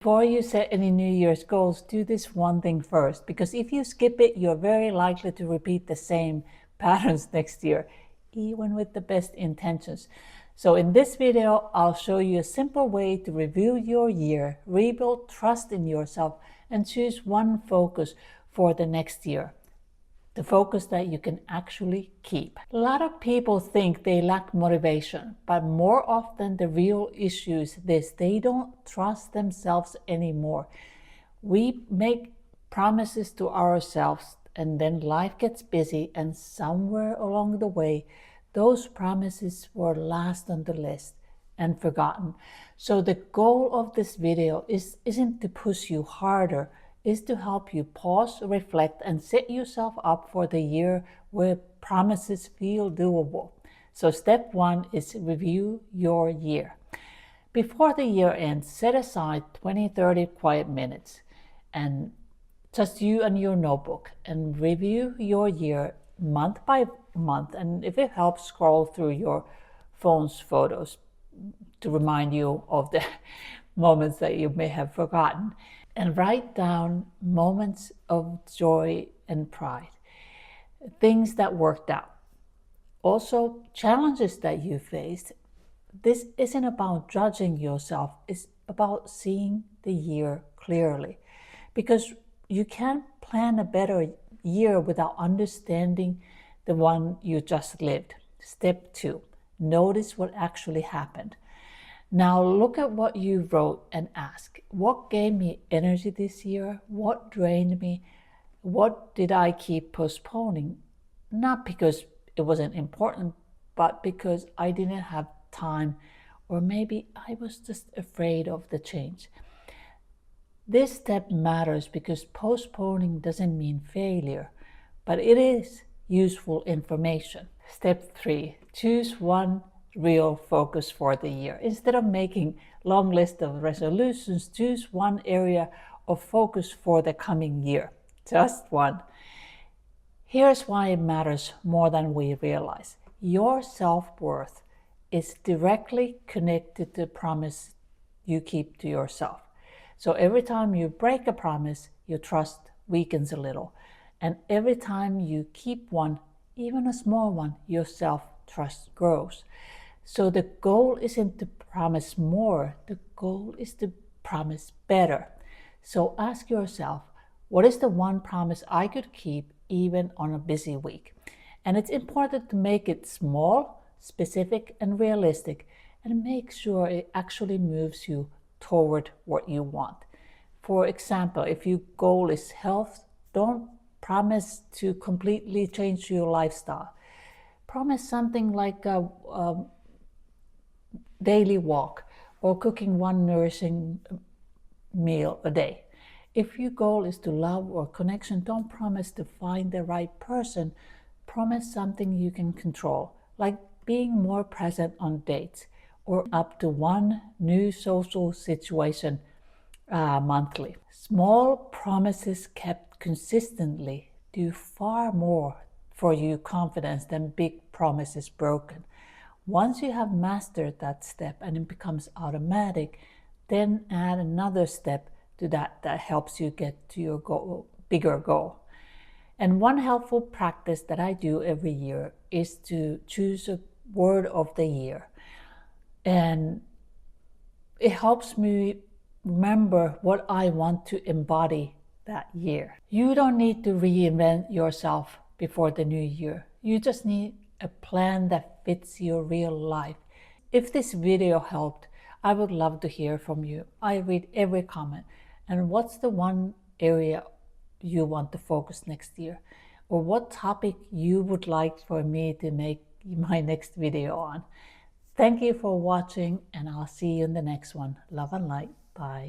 Before you set any New Year's goals, do this one thing first, because if you skip it, you're very likely to repeat the same patterns next year, even with the best intentions. So in this video, I'll show you a simple way to review your year, rebuild trust in yourself, and choose one focus for the next year. The focus that you can actually keep. A lot of people think they lack motivation, but more often the real issue is this: they don't trust themselves anymore. We make promises to ourselves and then life gets busy, and somewhere along the way, those promises were last on the list and forgotten. So the goal of this video isn't to push you harder, is to help you pause, reflect, and set yourself up for the year where promises feel doable. So step one is review your year. Before the year ends, set aside 20-30 quiet minutes and just you and your notebook and review your year month by month. And if it helps, scroll through your phone's photos to remind you of the moments that you may have forgotten. And write down moments of joy and pride, things that worked out. Also, challenges that you faced. This isn't about judging yourself, it's about seeing the year clearly. Because you can't plan a better year without understanding the one you just lived. Step two, notice what actually happened. Now look at what you wrote and ask, what gave me energy this year? What drained me? What did I keep postponing? Not because it wasn't important, but because I didn't have time, or maybe I was just afraid of the change. This step matters because postponing doesn't mean failure, but it is useful information. Step three, choose one real focus for the year. Instead of making long list of resolutions, choose one area of focus for the coming year. Just one. Here's why it matters more than we realize. Your self-worth is directly connected to the promise you keep to yourself. So every time you break a promise, your trust weakens a little. And every time you keep one, even a small one, your self-trust grows. So the goal isn't to promise more, the goal is to promise better. So ask yourself, what is the one promise I could keep even on a busy week? And it's important to make it small, specific, and realistic, and make sure it actually moves you toward what you want. For example, if your goal is health, don't promise to completely change your lifestyle. Promise something like a daily walk or cooking one nourishing meal a day. If your goal is to love or connection, don't promise to find the right person. Promise something you can control, like being more present on dates or up to one new social situation monthly. Small promises kept consistently do far more for your confidence than big promises broken. Once you have mastered that step and it becomes automatic, then add another step to that helps you get to your goal, bigger goal. And one helpful practice that I do every year is to choose a word of the year. And it helps me remember what I want to embody that year. You don't need to reinvent yourself before the new year. You just need a plan that fits your real life. If this video helped, I would love to hear from you. I read every comment. And what's the one area you want to focus next year? Or what topic you would like for me to make my next video on? Thank you for watching, and I'll see you in the next one. Love and light. Bye.